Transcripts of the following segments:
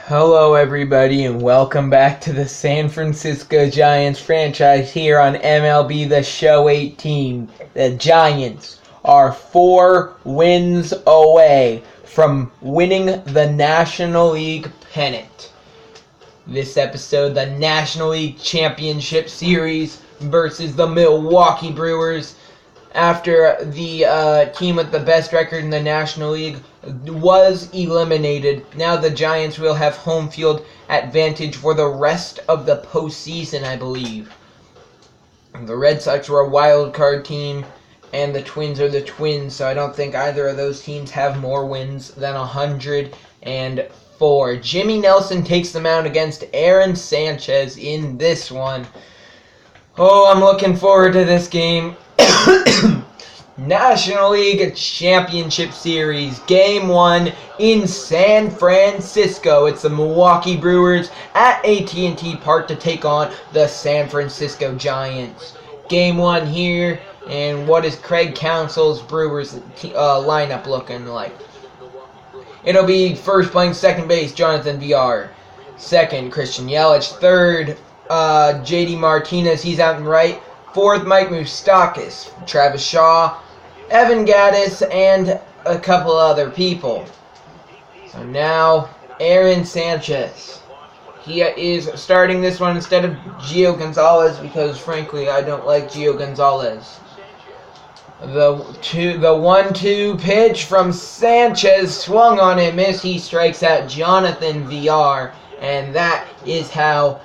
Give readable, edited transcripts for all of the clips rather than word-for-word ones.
Hello everybody and welcome back to the San Francisco Giants franchise here on MLB The Show 18. The Giants are 4 wins away from winning the National League pennant. This episode, the National League Championship Series versus the Milwaukee Brewers. After the team with the best record in the National League was eliminated, now the Giants will have home field advantage for the rest of the postseason, I believe. The Red Sox were a wild card team, and the Twins are the Twins, so I don't think either of those teams have more wins than 104. Jimmy Nelson takes the mound against Aaron Sanchez in this one. Oh, I'm looking forward to this game. National League Championship Series, Game 1 in San Francisco. It's the Milwaukee Brewers at AT&T Park to take on the San Francisco Giants. Game 1 here, and what is Craig Counsell's Brewers lineup looking like? It'll be first playing second base, Jonathan VR. Second, Christian Yelich. Third, JD Martinez, he's out and right. Fourth, Mike Moustakas, Travis Shaw, Evan Gattis, and a couple other people. So now, Aaron Sanchez. He is starting this one instead of Gio Gonzalez because, frankly, I don't like Gio Gonzalez. The 1-2 pitch from Sanchez swung on and missed. He strikes out Jonathan VR, and that is how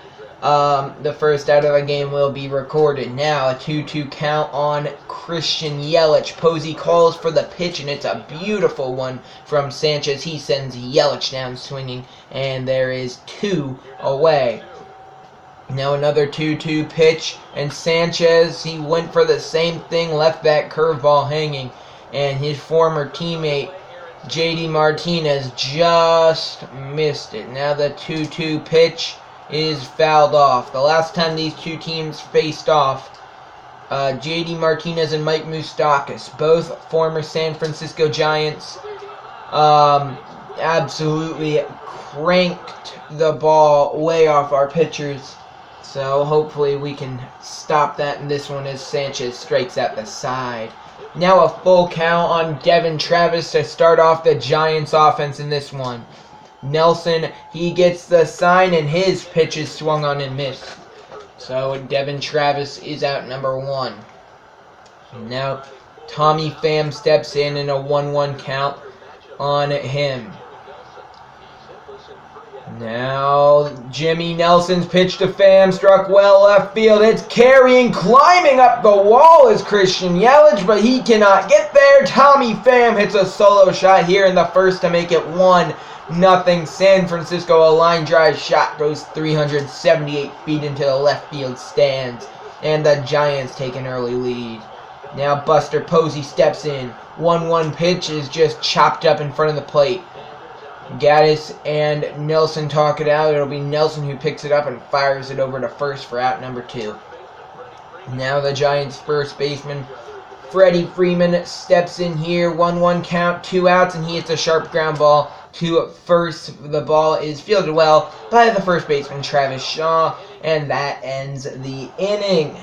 the first out of the game will be recorded. Now a 2-2 count on Christian Yelich. Posey calls for the pitch, and it's a beautiful one from Sanchez. He sends Yelich down swinging, and there is 2 away. Now another 2-2 pitch, and Sanchez, he went for the same thing, left that curveball hanging, and his former teammate JD Martinez just missed it. Now the 2-2 pitch is fouled off. The last time these two teams faced off, JD Martinez and Mike Moustakas, both former San Francisco Giants, absolutely cranked the ball way off our pitchers. So hopefully we can stop that in this one as Sanchez strikes at the side. Now a full count on Devin Travis to start off the Giants offense in this one. Nelson, he gets the sign, and his pitch is swung on and missed. So Devin Travis is out number 1. Now Tommy Pham steps in a 1-1 count on him. Now Jimmy Nelson's pitch to Pham struck well left field. It's carrying, climbing up the wall is Christian Yelich, but he cannot get there. Tommy Pham hits a solo shot here in the first to make it 1-0. San Francisco, a line drive shot goes 378 feet into the left field stands, and the Giants take an early lead. Now Buster Posey steps in. 1-1 pitch is just chopped up in front of the plate. Gattis and Nelson talk it out. It'll be Nelson who picks it up and fires it over to first for out number 2. Now the Giants' first baseman, Freddie Freeman, steps in here. 1-1 count, 2 outs, and he hits a sharp ground ball to first. The ball is fielded well by the first baseman, Travis Shaw, and that ends the inning.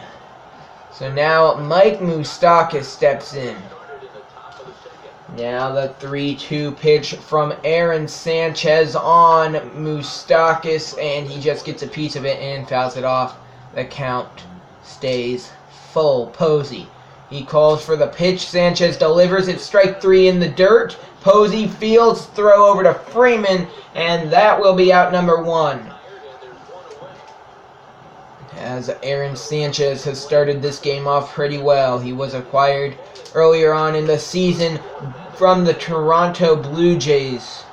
So now Mike Moustakas steps in. Now the 3-2 pitch from Aaron Sanchez on Moustakas, and he just gets a piece of it and fouls it off. The count stays full. Posey, he calls for the pitch. Sanchez delivers it. Strike 3 in the dirt. Posey fields, throw over to Freeman, and that will be out number 1. As Aaron Sanchez has started this game off pretty well. He was acquired earlier on in the season from the Toronto Blue Jays.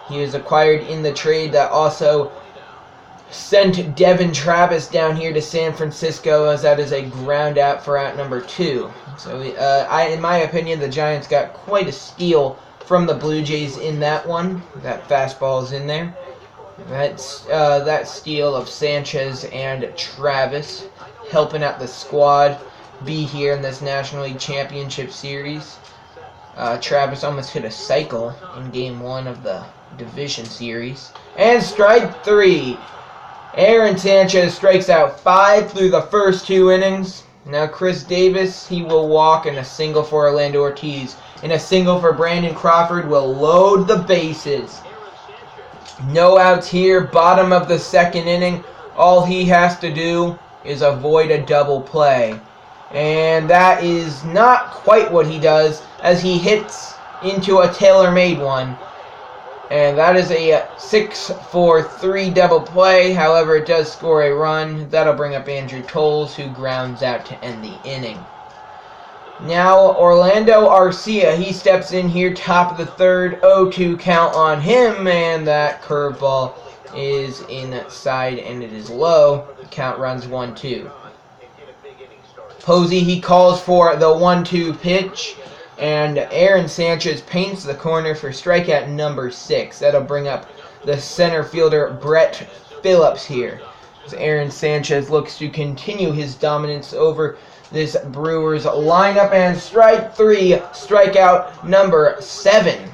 He was acquired in the trade that also sent Devin Travis down here to San Francisco, as that is a ground out for out number 2. So, in my opinion, the Giants got quite a steal from the Blue Jays in that one. That fastball is in there. That steal of Sanchez and Travis helping out the squad be here in this National League Championship Series. Travis almost hit a cycle in Game 1 of the division series. And strike 3. Aaron Sanchez strikes out 5 through the first 2 innings. Now Chris Davis, he will walk, and a single for Orlando Ortiz. And a single for Brandon Crawford will load the bases. No outs here, bottom of the 2nd inning. All he has to do is avoid a double play. And that is not quite what he does, as he hits into a tailor-made one. And that is a 6-4-3 double play. However, it does score a run. That'll bring up Andrew Tolles, who grounds out to end the inning. Now, Orlando Arcia, he steps in here, top of the 3rd, 0-2 count on him, and that curveball is inside, and it is low. The count runs 1-2. Posey, he calls for the 1-2 pitch, and Aaron Sanchez paints the corner for strikeout number 6. That'll bring up the center fielder, Brett Phillips, here, as Aaron Sanchez looks to continue his dominance over this Brewers lineup. And strike 3, strikeout number 7.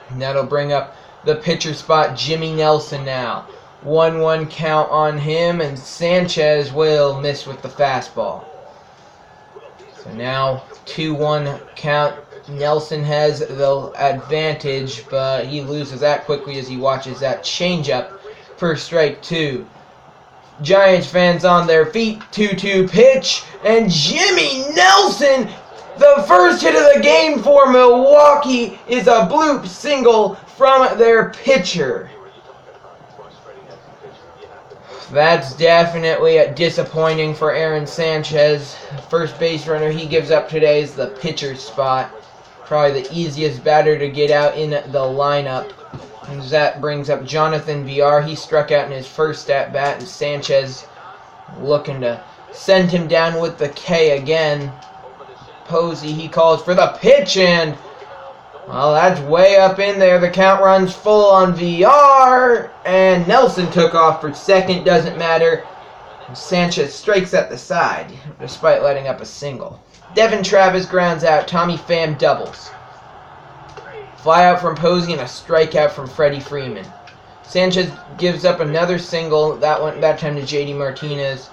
And that'll bring up the pitcher spot, Jimmy Nelson now. 1-1 count on him, and Sanchez will miss with the fastball. So now 2-1 count. Nelson has the advantage, but he loses that quickly as he watches that changeup for strike 2. Giants fans on their feet. 2-2 pitch, and Jimmy Nelson, the first hit of the game for Milwaukee, is a bloop single from their pitcher. That's definitely disappointing for Aaron Sanchez. First base runner he gives up today is the pitcher spot. Probably the easiest batter to get out in the lineup. And that brings up Jonathan Villar. He struck out in his first at-bat, and Sanchez looking to send him down with the K again. Posey, he calls for the pitch, and well, that's way up in there. The count runs full on Villar, and Nelson took off for second. Doesn't matter. Sanchez strikes at the side, despite letting up a single. Devin Travis grounds out. Tommy Pham doubles. Fly out from Posey and a strikeout from Freddie Freeman. Sanchez gives up another single, that time to JD Martinez.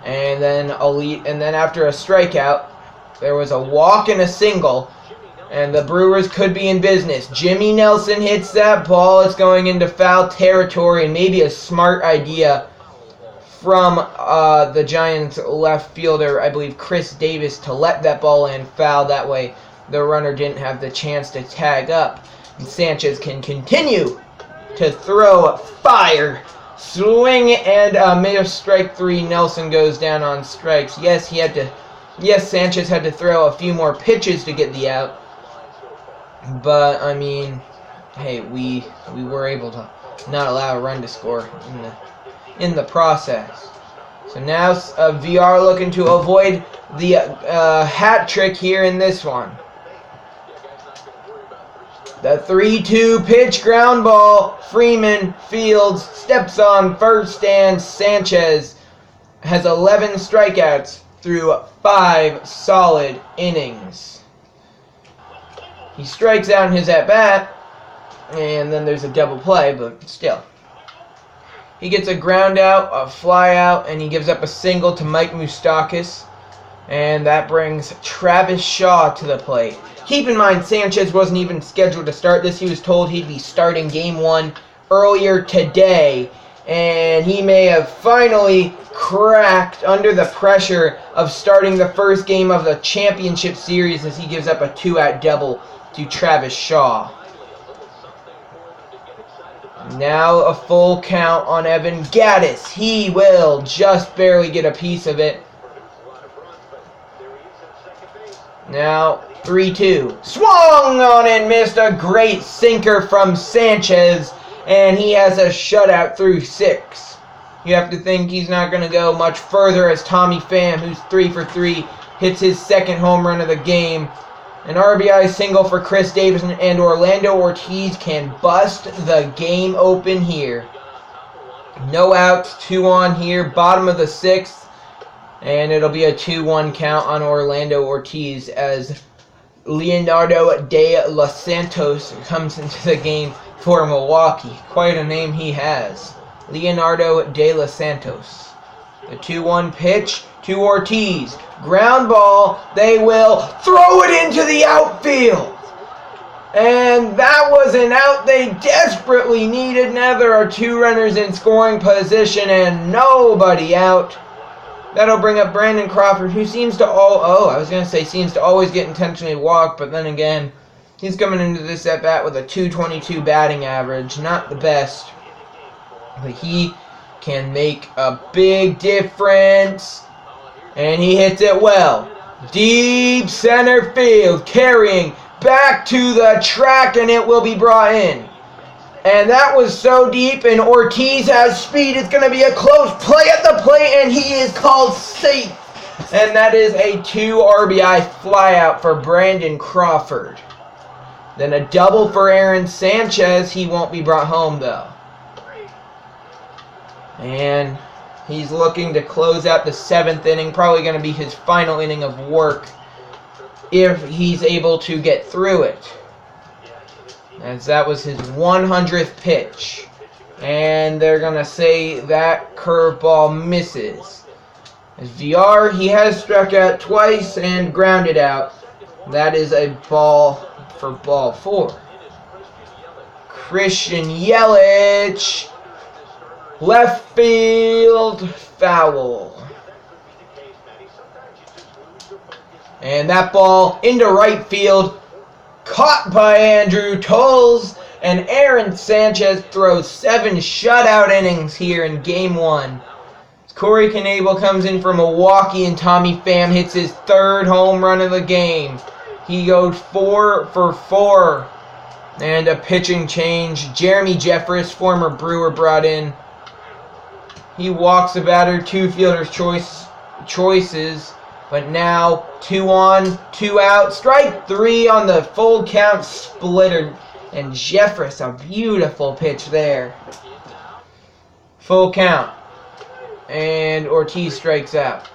And then after a strikeout, there was a walk and a single, and the Brewers could be in business. Jimmy Nelson hits that ball. It's going into foul territory, and maybe a smart idea from the Giants left fielder, I believe Chris Davis, to let that ball in foul. That way the runner didn't have the chance to tag up. And Sanchez can continue to throw fire. Swing and made of strike 3. Nelson goes down on strikes. Yes, Sanchez had to throw a few more pitches to get the out. But, I mean, hey, we were able to not allow a run to score in the process. So now VR looking to avoid the hat trick here in this one. The 3-2 pitch, ground ball. Freeman fields, steps on first, and Sanchez has 11 strikeouts through 5 solid innings. He strikes out in his at-bat, and then there's a double play, but still. He gets a ground out, a fly out, and he gives up a single to Mike Moustakas, and that brings Travis Shaw to the plate. Keep in mind, Sanchez wasn't even scheduled to start this. He was told he'd be starting Game 1 earlier today, and he may have finally cracked under the pressure of starting the first game of the championship series as he gives up a 2-out double to Travis Shaw. Now a full count on Evan Gattis. He will just barely get a piece of it. Now 3-2. Swung on and missed. A great sinker from Sanchez, and he has a shutout through 6. You have to think he's not going to go much further as Tommy Pham, who's 3 for 3, hits his second home run of the game. An RBI single for Chris Davis, and Orlando Ortiz can bust the game open here. No outs, 2 on here, bottom of the 6th, and it'll be a 2-1 count on Orlando Ortiz as Leonardo de los Santos comes into the game for Milwaukee. Quite a name he has. Leonardo de los Santos. The 2-1 pitch to Ortiz. Ground ball. They will throw it into the outfield. And that was an out they desperately needed. Now there are 2 runners in scoring position and nobody out. That'll bring up Brandon Crawford, who seems to seems to always get intentionally walked, but then again, he's coming into this at bat with a .222 batting average. Not the best, but he can make a big difference. And he hits it well. Deep center field, carrying back to the track, and it will be brought in. And that was so deep, and Ortiz has speed. It's going to be a close play at the plate, and he is called safe. And that is a 2 RBI flyout for Brandon Crawford. Then a double for Aaron Sanchez. He won't be brought home, though. And he's looking to close out the 7th inning. Probably going to be his final inning of work if he's able to get through it, as that was his 100th pitch. And they're going to say that curveball misses. As VR, he has struck out twice and grounded out. That is a ball for ball 4. Christian Yelich, left field, foul. And that ball into right field, caught by Andrew Toles, and Aaron Sanchez throws 7 shutout innings here in Game 1. Corey Knebel comes in for Milwaukee, and Tommy Pham hits his 3rd home run of the game. He goes 4 for 4. And a pitching change. Jeremy Jeffress, former Brewer, brought in. He walks the batter, 2 fielders choices. But now, 2 on, 2 out. Strike 3 on the full count splitter. And Jeffress, a beautiful pitch there. Full count. And Ortiz strikes out.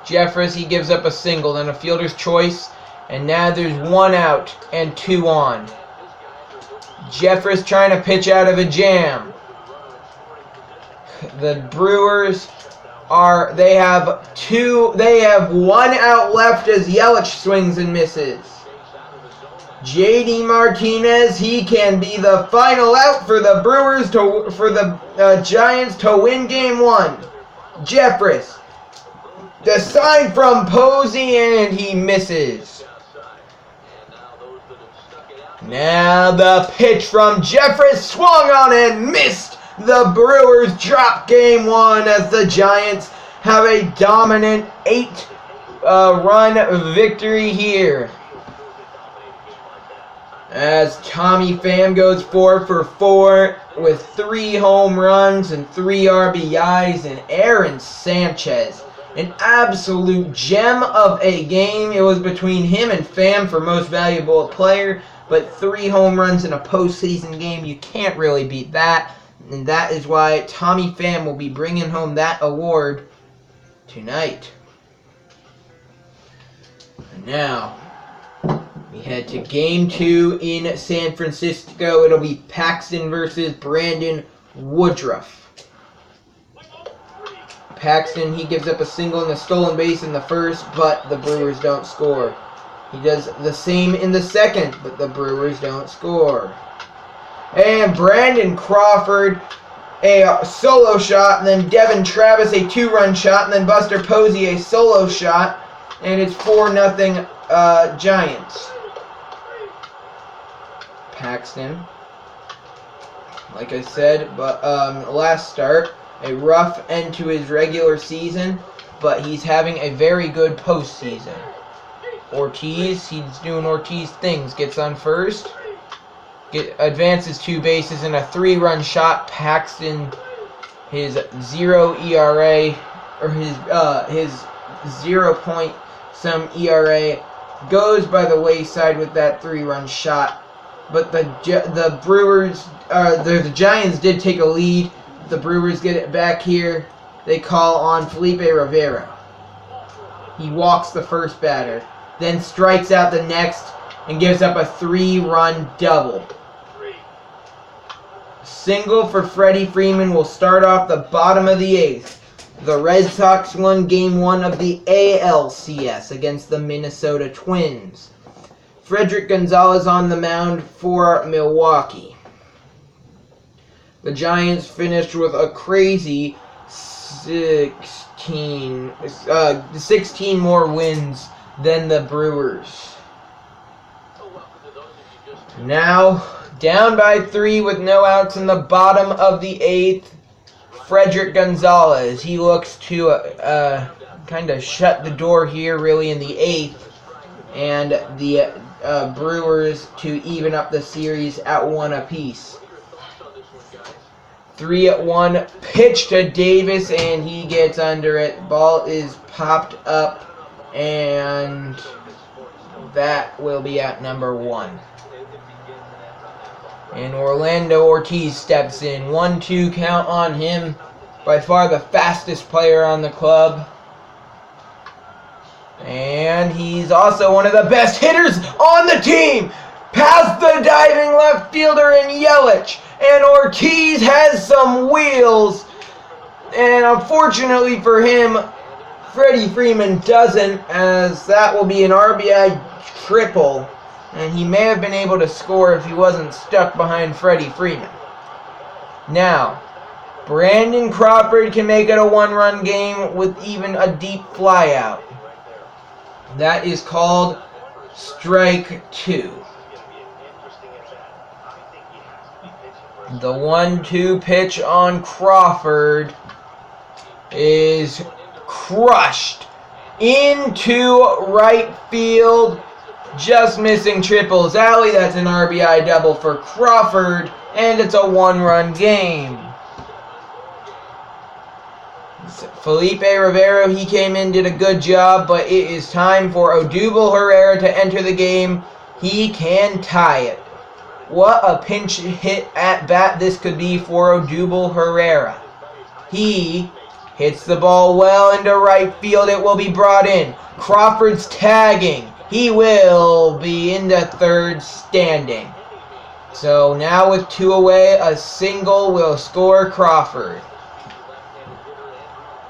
Jeffress, he gives up a single, then a fielder's choice. And now there's 1 out and 2 on. Jeffress trying to pitch out of a jam. The Brewers they have 1 out left as Yelich swings and misses. JD Martinez, he can be the final out for the Brewers for the Giants to win Game 1. Jeffress, the sign from Posey, and he misses. Now the pitch from Jeffress, swung on and missed. The Brewers drop Game 1 as the Giants have a dominant 8-run victory here. As Tommy Pham goes 4 for 4 with 3 home runs and 3 RBIs, and Aaron Sanchez, an absolute gem of a game. It was between him and Pham for most valuable player, but 3 home runs in a postseason game, you can't really beat that. And that is why Tommy Pham will be bringing home that award tonight. And now, we head to Game 2 in San Francisco. It'll be Paxton versus Brandon Woodruff. Paxton, he gives up a single and a stolen base in the first, but the Brewers don't score. He does the same in the second, but the Brewers don't score. And Brandon Crawford, a solo shot, and then Devin Travis, a 2-run shot, and then Buster Posey, a solo shot, and it's 4-0 Giants. Paxton, like I said, but last start, a rough end to his regular season, but he's having a very good postseason. Ortiz, he's doing Ortiz things, gets on first, advances 2 bases and a 3-run shot. Paxton, his 0 ERA, or his 0-point-some ERA, goes by the wayside with that 3-run shot. But the Brewers, the Giants did take a lead. The Brewers get it back here. They call on Felipe Rivera. He walks the first batter. then strikes out the next and gives up a 3-run double. Single for Freddie Freeman will start off the bottom of the 8th. The Red Sox won Game 1 of the ALCS against the Minnesota Twins. Frederick Gonzalez on the mound for Milwaukee. The Giants finished with a crazy 16 more wins than the Brewers. Now, down by 3 with no outs in the bottom of the 8th, Frederick Gonzalez. He looks to kind of shut the door here really in the 8th, and the Brewers to even up the series at 1 apiece. 3-1 pitch to Davis, and he gets under it. Ball is popped up, and that will be at number 1. And Orlando Ortiz steps in. 1-2 count on him. By far the fastest player on the club. And he's also one of the best hitters on the team. Past the diving left fielder in Yelich. And Ortiz has some wheels. And unfortunately for him, Freddie Freeman doesn't, as that will be an RBI triple. And he may have been able to score if he wasn't stuck behind Freddie Freeman. Now, Brandon Crawford can make it a 1-run game with even a deep flyout. That is called strike 2. The 1-2 pitch on Crawford is crushed into right field. Just missing Triples Alley. That's an RBI double for Crawford, and it's a 1-run game. Felipe Rivera, he came in, did a good job, but it is time for Odubel Herrera to enter the game. He can tie it. What a pinch hit at bat this could be for Odubel Herrera. He hits the ball well into right field. It will be brought in. Crawford's tagging. He will be into third standing. So now with 2 away, a single will score Crawford.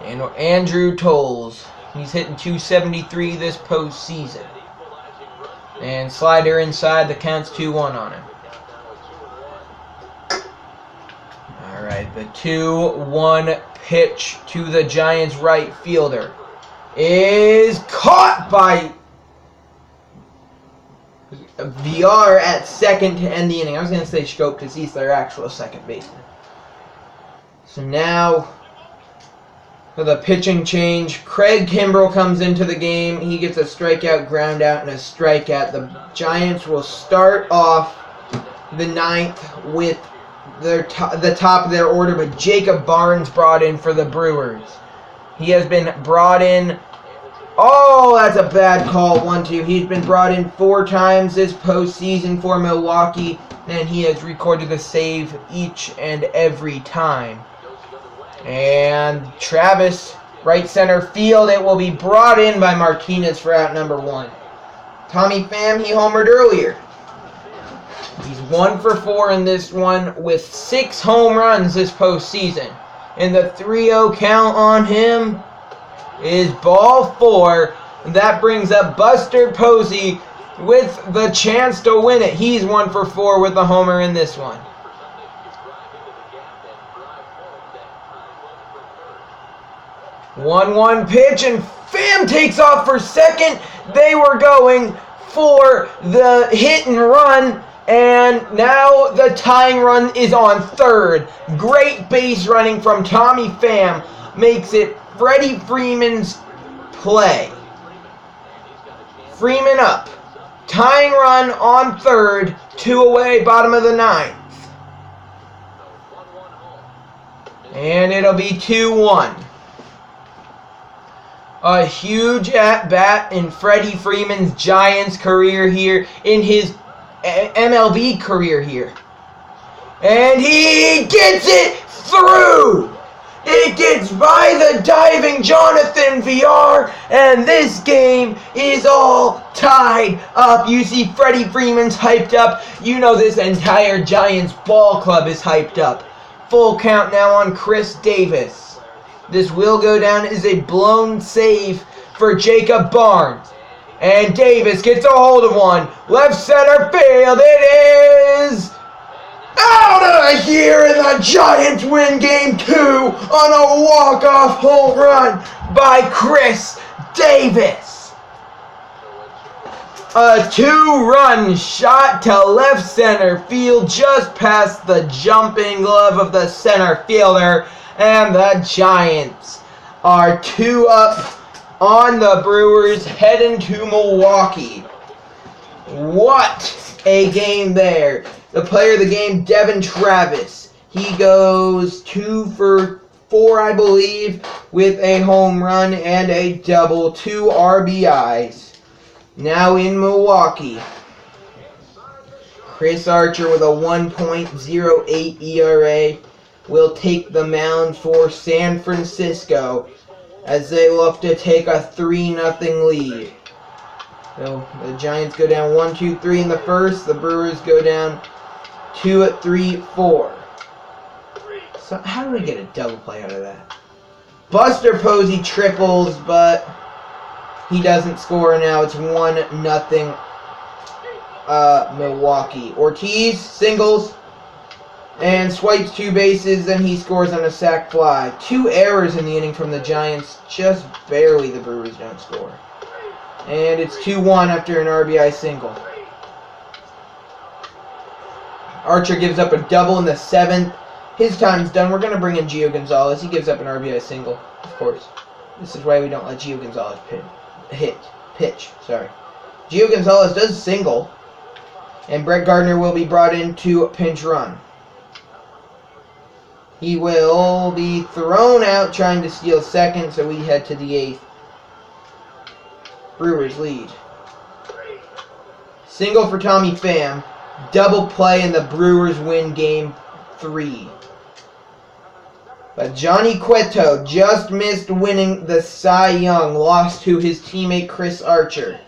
And Andrew Tolles, he's hitting .273 this postseason. And slider inside, the count's 2-1 on him. Alright, the 2-1 pitch to the Giants right fielder is caught by VR at second to end the inning. I was going to say Schoop because he's their actual second baseman. So now, for the pitching change, Craig Kimbrell comes into the game. He gets a strikeout, ground out, and a strikeout. The Giants will start off the 9th with the top of their order, but Jacob Barnes brought in for the Brewers. He has been brought in. Oh, that's a bad call. 1-2. He's been brought in 4 times this postseason for Milwaukee, and he has recorded a save each and every time. And Travis, right center field. It will be brought in by Martinez for out number 1. Tommy Pham, he homered earlier. He's 1 for 4 in this one with 6 home runs this postseason. And the 3-0 count on him is ball 4. That brings up Buster Posey with the chance to win it. He's 1 for 4 with a homer in this one. One pitch, and Pham takes off for second. They were going for the hit and run, and now the tying run is on third. Great base running from Tommy Pham makes it Freddie Freeman's play. Freeman up. Tying run on third. 2 away, bottom of the 9th. And it'll be 2-1. A huge at-bat in Freddie Freeman's Giants career here, in his MLB career here. And he gets it through! It gets by the diving Jonathan VR, and this game is all tied up. You see Freddie Freeman's hyped up. You know this entire Giants ball club is hyped up. Full count now on Chris Davis. This will go down as a blown save for Jacob Barnes. And Davis gets a hold of one. Left center field. It is out of here, and the Giants win Game 2 on a walk-off home run by Chris Davis. A 2-run shot to left center field just past the jumping glove of the center fielder, and the Giants are 2 up on the Brewers heading to Milwaukee. What a game there. The player of the game, Devin Travis. He goes 2 for 4, I believe, with a home run and a double, 2 RBIs. Now in Milwaukee, Chris Archer with a 1.08 ERA will take the mound for San Francisco as they look to take a 3-0 lead. So the Giants go down 1-2-3 in the first. The Brewers go down 2-3-4. So how do we get a double play out of that? Buster Posey triples, but he doesn't score. Now it's 1-0 Milwaukee. Ortiz singles and swipes 2 bases, then he scores on a sac fly. 2 errors in the inning from the Giants. Just barely the Brewers don't score. And it's 2-1 after an RBI single. Archer gives up a double in the 7th. His time's done. We're going to bring in Gio Gonzalez. He gives up an RBI single, of course. This is why we don't let Gio Gonzalez pitch. Gio Gonzalez does single, and Brett Gardner will be brought in to pinch run. He will be thrown out trying to steal second, so we head to the 8th. Brewers lead. Single for Tommy Pham. Double play, and the Brewers win Game 3. But Johnny Cueto just missed winning the Cy Young, lost to his teammate Chris Archer.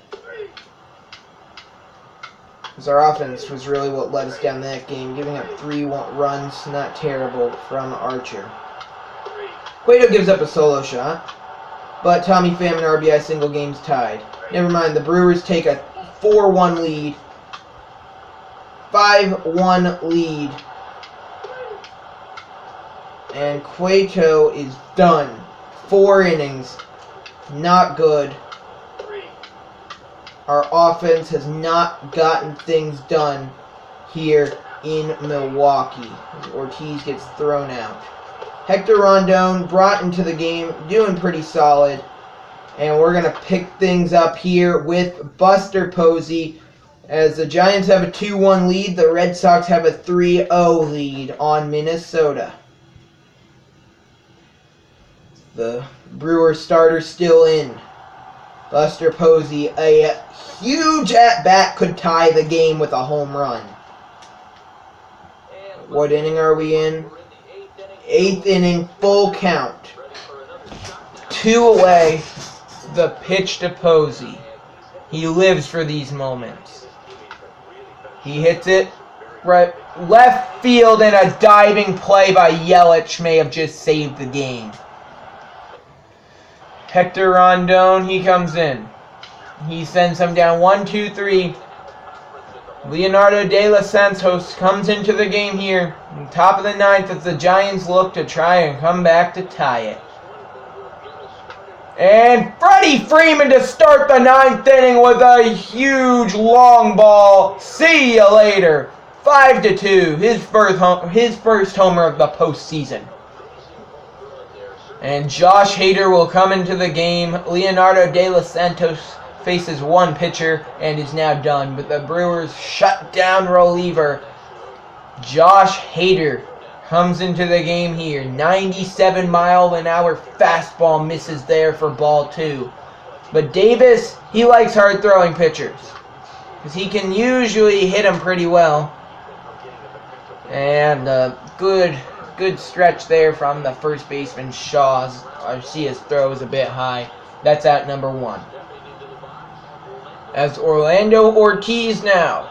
Because our offense was really what let us down that game, giving up 3 runs, not terrible, from Archer. Cueto gives up a solo shot, but Tommy Pham and RBI single, game's tied. Never mind, the Brewers take a 4-1 lead. 5-1 lead. And Cueto is done. 4 innings. Not good. Our offense has not gotten things done here in Milwaukee. Ortiz gets thrown out. Hector Rondon brought into the game, doing pretty solid. And we're going to pick things up here with Buster Posey. As the Giants have a 2-1 lead, the Red Sox have a 3-0 lead on Minnesota. The Brewers starter still in. Buster Posey, a huge at-bat, could tie the game with a home run. What inning are we in? 8th inning, full count. 2 away. The pitch to Posey. He lives for these moments. He hits it right left field, and a diving play by Yelich may have just saved the game. Hector Rondon, he comes in. He sends him down 1-2-3. Leonardo De Los Santos comes into the game here. On top of the 9th as the Giants look to try and come back to tie it. And Freddie Freeman to start the 9th inning with a huge long ball. See you later. 5-2. His first homer of the postseason. And Josh Hader will come into the game. Leonardo De Los Santos faces 1 pitcher and is now done. But the Brewers shut down reliever Josh Hader comes into the game here. 97-mile-an-hour fastball misses there for ball 2. But Davis, he likes hard-throwing pitchers, because he can usually hit them pretty well. And good good stretch there from the first baseman Shaw's. Garcia's throw is a bit high. That's out number 1. As Orlando Ortiz now.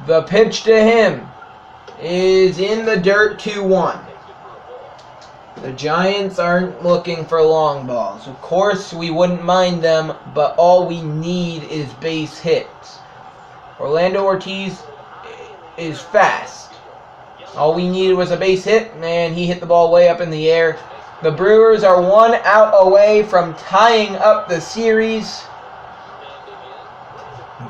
The pitch to him is in the dirt, 2-1. The Giants aren't looking for long balls. Of course, we wouldn't mind them, but all we need is base hits. Orlando Ortiz is fast. All we needed was a base hit, and he hit the ball way up in the air. The Brewers are 1 out away from tying up the series.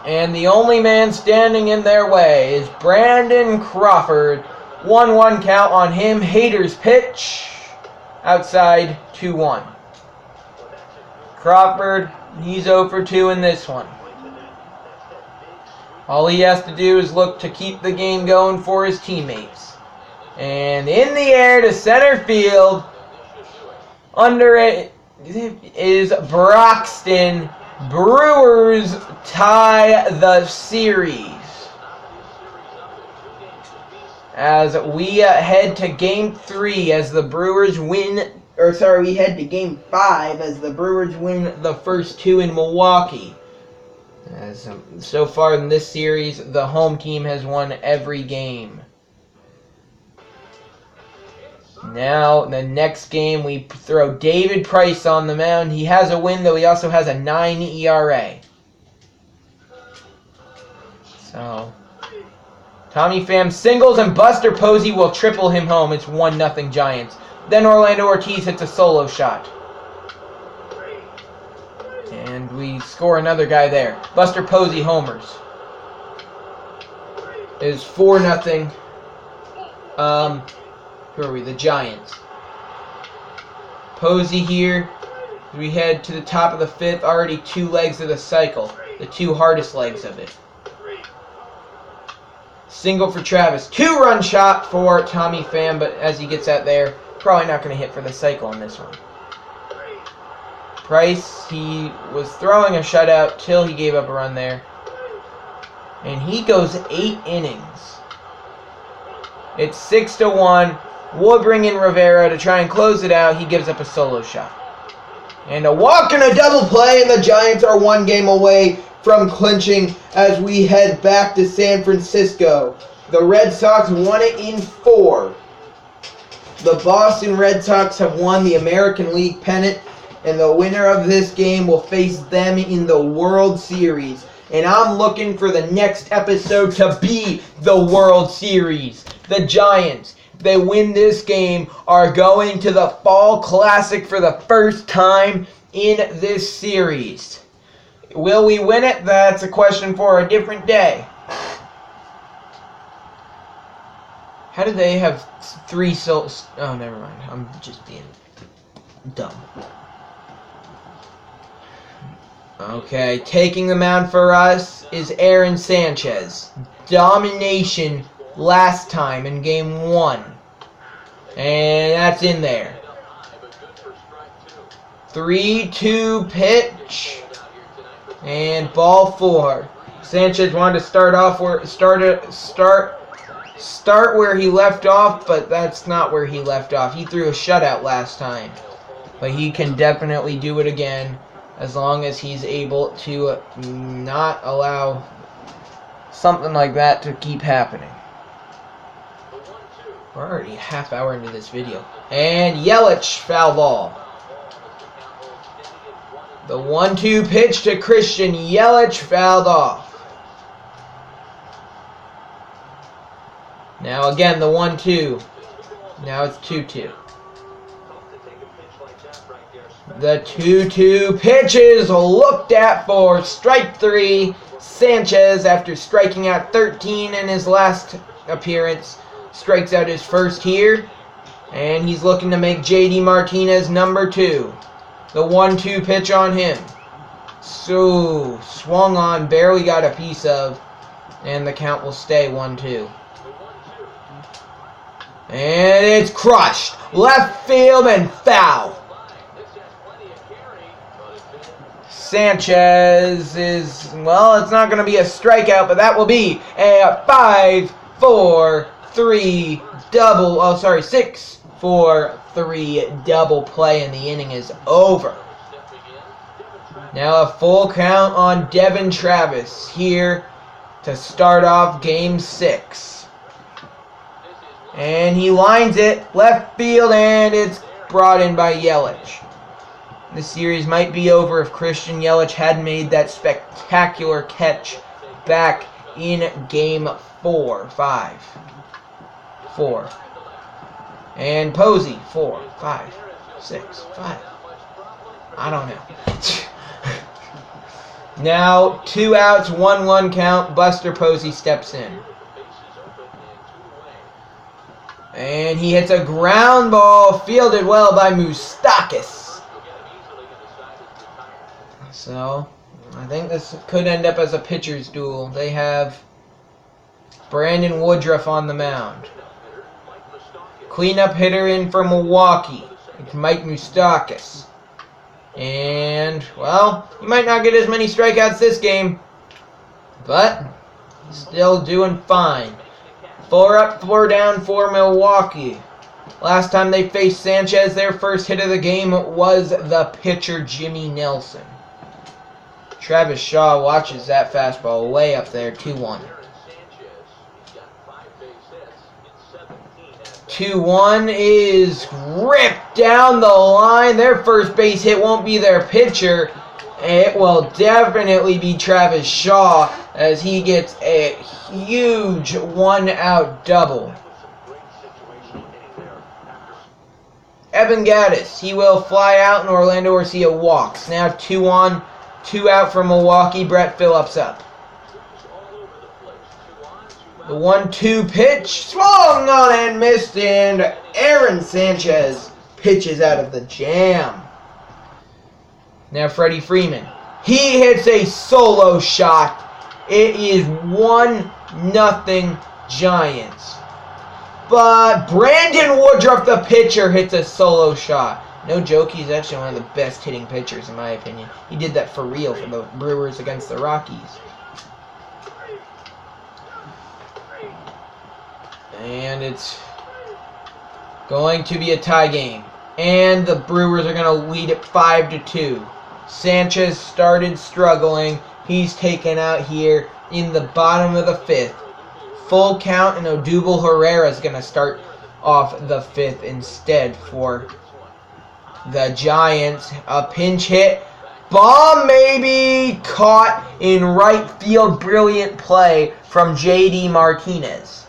And the only man standing in their way is Brandon Crawford. 1-1 count on him. Hader's pitch. Outside, 2-1. Crawford, he's 0 for 2 in this one. All he has to do is look to keep the game going for his teammates. And in the air to center field. Under it is Broxton. Brewers tie the series. As we head to Game 3 as the Brewers win, we head to Game 5 as the Brewers win the first 2 in Milwaukee. As so far in this series, the home team has won every game. Now, the next game, we throw David Price on the mound. He has a win, though he also has a 9 ERA. So, Tommy Pham singles, and Buster Posey will triple him home. It's 1-0 Giants. Then Orlando Ortiz hits a solo shot. And we score another guy there. Buster Posey homers. It is 4-0. Who are we? The Giants. Posey here. We head to the top of the 5th. Already 2 legs of the cycle. The 2 hardest legs of it. Single for Travis. 2-run shot for Tommy Pham, but as he gets out there, probably not going to hit for the cycle in this one. Price, he was throwing a shutout till he gave up a run there. And he goes 8 innings. It's 6-1. We'll bring in Rivera to try and close it out. He gives up a solo shot. And a walk and a double play, and the Giants are 1 game away from clinching as we head back to San Francisco. The Red Sox won it in 4. The Boston Red Sox have won the American League pennant, and the winner of this game will face them in the World Series. And I'm looking for the next episode to be the World Series. The Giants, if they win this game, are going to the Fall Classic for the first time in this series. Will we win it? That's a question for a different day. How did they have 3 souls? Oh, never mind. I'm just being dumb. Okay, taking the mound for us is Aaron Sanchez. Domination last time in Game 1. And that's in there. 3-2 pitch. And ball 4. Sanchez wanted to start where he left off, but that's not where he left off. He threw a shutout last time. But he can definitely do it again as long as he's able to not allow something like that to keep happening. We're already a half hour into this video. And Yelich, foul ball. The 1-2 pitch to Christian Yelich, fouled off. Now again, the 1-2. Now it's 2-2. The 2-2 pitch is looked at for strike 3. Sanchez, after striking out 13 in his last appearance, strikes out his first here. And he's looking to make J.D. Martinez number 2. The 1-2 pitch on him. So, swung on, barely got a piece of, and the count will stay 1-2. And it's crushed. Left field and foul. Sanchez is, well, it's not going to be a strikeout, but that will be a 5-4 6-4-3 double play, and the inning is over. Now a full count on Devin Travis here to start off Game 6. And he lines it left field, and it's brought in by Yelich. This series might be over if Christian Yelich had made that spectacular catch back in Game 4. And Posey, 4, 5, 6, 5. I don't know. Now, 2 outs, 1-1 count. Buster Posey steps in. And he hits a ground ball, fielded well by Moustakas. So, I think this could end up as a pitcher's duel. They have Brandon Woodruff on the mound. Cleanup hitter in for Milwaukee. It's Mike Moustakas. And, well, he might not get as many strikeouts this game, but he's still doing fine. 4 up, 4 down for Milwaukee. Last time they faced Sanchez, their first hit of the game was the pitcher Jimmy Nelson. Travis Shaw watches that fastball way up there, 2-1. 2-1 is ripped down the line. Their first base hit won't be their pitcher. It will definitely be Travis Shaw as he gets a huge 1-out double. Evan Gattis, he will fly out, and Orlando Arcia walks. Now 2 on, 2 out for Milwaukee. Brett Phillips up. The 1-2 pitch, swung on and missed, and Aaron Sanchez pitches out of the jam. Now Freddie Freeman, he hits a solo shot. It is 1-0 Giants. But Brandon Woodruff, the pitcher, hits a solo shot. No joke, he's actually one of the best hitting pitchers in my opinion. He did that for real for the Brewers against the Rockies. And it's going to be a tie game. And the Brewers are going to lead it 5-2. Sanchez started struggling. He's taken out here in the bottom of the 5th. Full count, and Odubel Herrera is going to start off the 5th instead for the Giants. A pinch hit. Bomb maybe caught in right field. Brilliant play from J.D. Martinez.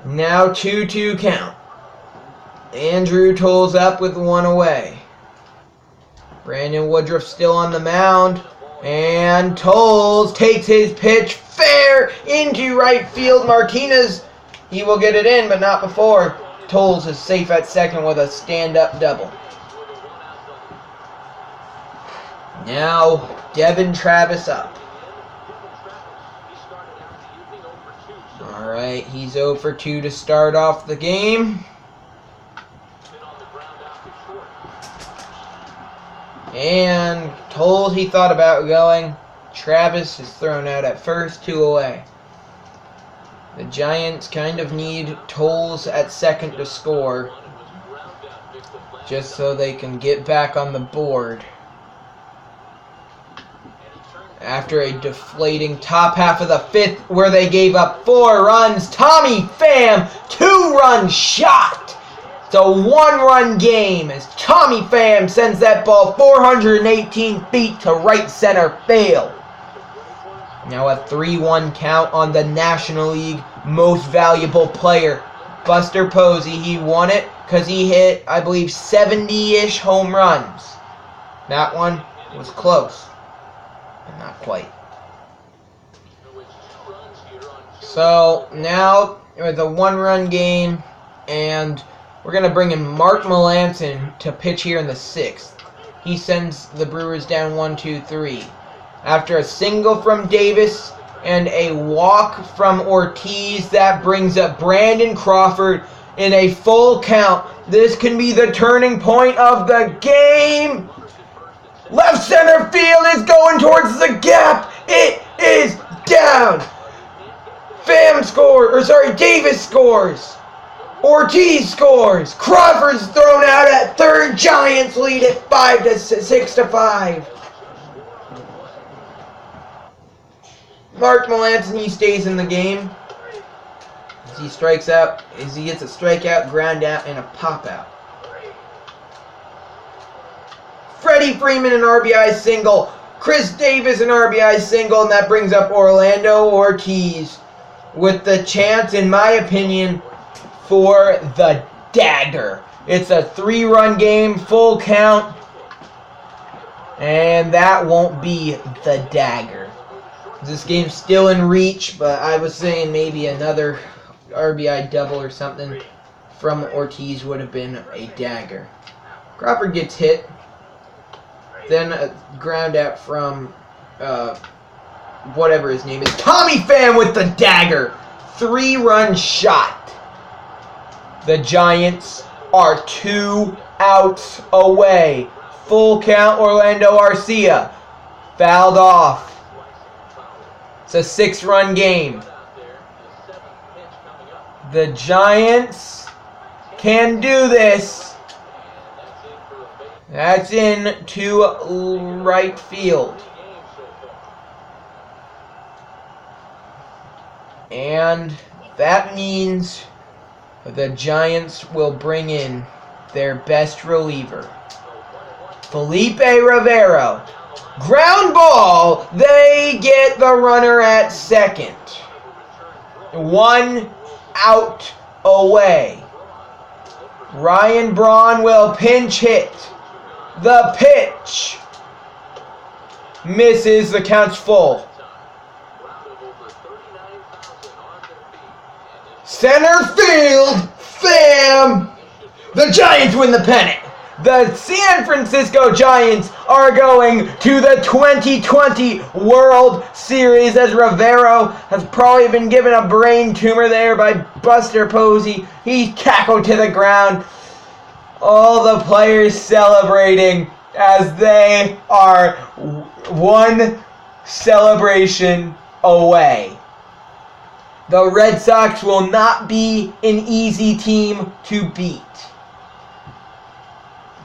Now 2-2 count. Andrew Toles up with 1 away. Brandon Woodruff still on the mound. And Toles takes his pitch fair into right field. Martinez, he will get it in, but not before. Toles is safe at second with a stand-up double. Now Devin Travis up. Alright, he's 0 for 2 to start off the game. And Toles, he thought about going. Travis is thrown out at first, 2 away. The Giants kind of need Toles at second to score, just so they can get back on the board. After a deflating top half of the 5th where they gave up 4 runs, Tommy Pham, 2-run shot. It's a 1-run game as Tommy Pham sends that ball 418 feet to right center field. Now a 3-1 count on the National League Most Valuable Player, Buster Posey. He won it because he hit, I believe, 70-ish home runs. That one was close. Not quite. So now it's a 1-run game, and we're going to bring in Mark Melancon to pitch here in the 6th. He sends the Brewers down 1-2-3. After a single from Davis and a walk from Ortiz, that brings up Brandon Crawford in a full count. This can be the turning point of the game. Left center field is going towards the gap. It is down. Pham Davis scores. Ortiz scores. Crawford's thrown out at third. Giants lead it 6-5. Mark Melancey stays in the game. As he strikes out, as he gets a strikeout, ground out, and a pop out. Freddie Freeman an RBI single. Chris Davis an RBI single, and that brings up Orlando Ortiz with the chance, in my opinion, for the dagger. It's a 3-run game, full count, and that won't be the dagger. This game's still in reach, but I was saying maybe another RBI double or something from Ortiz would have been a dagger. Crawford gets hit. Then a ground out from whatever his name is. Tommy Pham with the dagger. 3-run shot. The Giants are 2 outs away. Full count, Orlando Arcia. Fouled off. It's a 6-run game. The Giants can do this. That's in to right field. And that means the Giants will bring in their best reliever, Felipe Rivero. Ground ball. They get the runner at second. 1 out away. Ryan Braun will pinch hit. The pitch misses. The count's full. Center field. Pham. The Giants win the pennant. The San Francisco Giants are going to the 2020 World Series, as Rivero has probably been given a brain tumor there by Buster Posey. He's tackled to the ground. All the players celebrating as they are 1 celebration away. The Red Sox will not be an easy team to beat.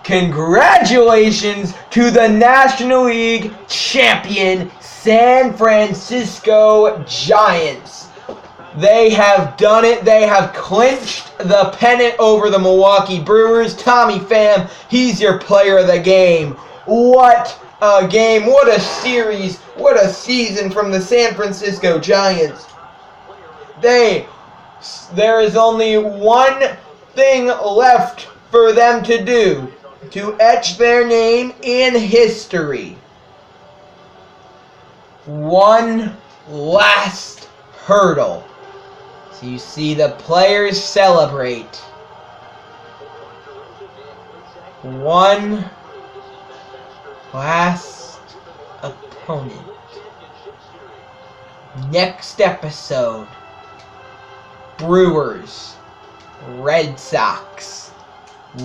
Congratulations to the National League champion San Francisco Giants. They have done it. They have clinched the pennant over the Milwaukee Brewers. Tommy Pham, he's your player of the game. What a game. What a series. What a season from the San Francisco Giants. There is only one thing left for them to do to etch their name in history. One last hurdle. So you see the players celebrate. One last opponent. Next episode, Brewers, Red Sox,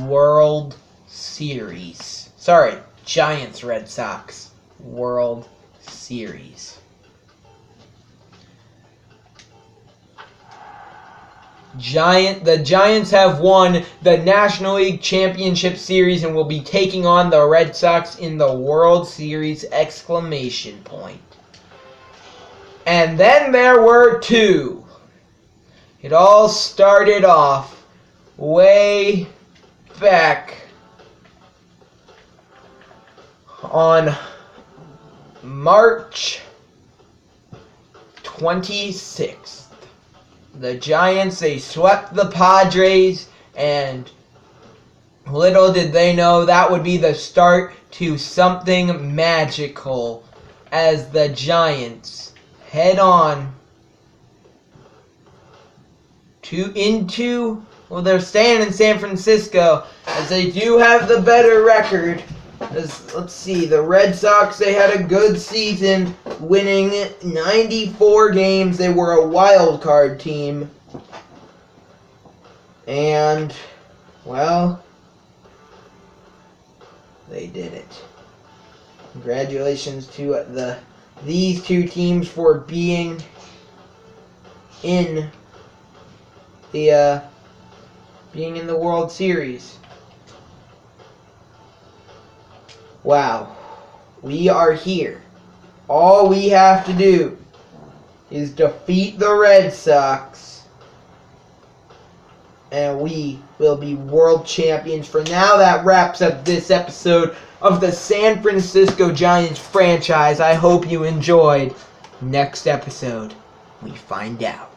World Series. Sorry, Giants, Red Sox, World Series. The Giants have won the National League Championship Series and will be taking on the Red Sox in the World Series! And then there were 2. It all started off way back on March 26th. The Giants, they swept the Padres, and little did they know that would be the start to something magical as the Giants head on they're staying in San Francisco, as they do have the better record. Let's see, the Red Sox, they had a good season, winning 94 games. They were a wild card team. And, well, they did it. Congratulations to these 2 teams for being in the being in the World Series. Wow. We are here. All we have to do is defeat the Red Sox, and we will be world champions. For now, that wraps up this episode of the San Francisco Giants franchise. I hope you enjoyed. Next episode, we find out.